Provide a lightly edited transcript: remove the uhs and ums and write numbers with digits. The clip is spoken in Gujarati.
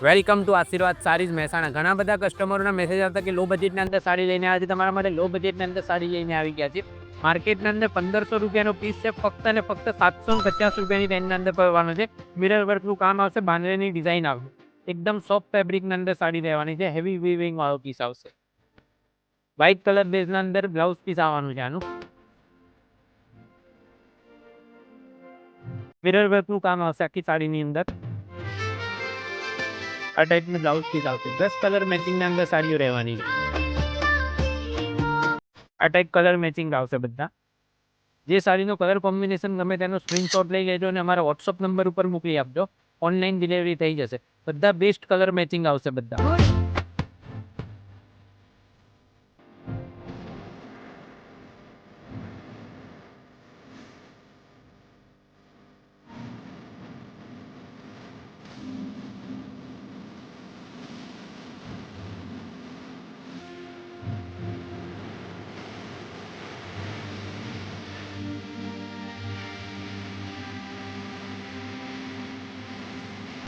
વેલકમ ટુ આશીર્વાદ સારીઝ મહેસાણા. ઘણા બધા કસ્ટમરોના મેસેજ આવતા કે લો બજેટની અંદર સાડી લઈને આવ્યા છે. તમારા માટે લો બજેટની અંદર સાડી લઈને આવી ગયા છે. માર્કેટની અંદર 1500 રૂપિયાનો પીસ છે. ફક્ત અને ફક્ત 750 રૂપિયાની રેન્જની અંદર પડવાનો છે. મિરર વર્કનું કામ આવશે, બાંધણીની ડિઝાઇન આવશે. એકદમ સોફ્ટ ફેબ્રિકની અંદર સાડી રહેવાની છે. હેવી વીવિંગ વાળો પીસ આવશે. વ્હાઇટ કલર બેઝના અંદર બ્લાઉઝ પીસ આવવાનું છે આનું. મિરર વર્કનું કામ આવશે આખી સાડીની અંદર. આ ટાઈપનું બ્લાઉઝ પીસ આવશે. 10 કલર મેચિંગના અંદર સાડીઓ રહેવાની છે. આ ટાઈપ કલર મેચિંગ આવશે બધા. જે સાડીનો કલર કોમ્બિનેશન ગમે તેનો સ્ક્રીનશોટ લઈ લેજો અને અમારા વોટ્સઅપ નંબર ઉપર મોકલી આપજો. ઓનલાઈન ડિલિવરી થઈ જશે. બધા બેસ્ટ કલર મેચિંગ આવશે બધા.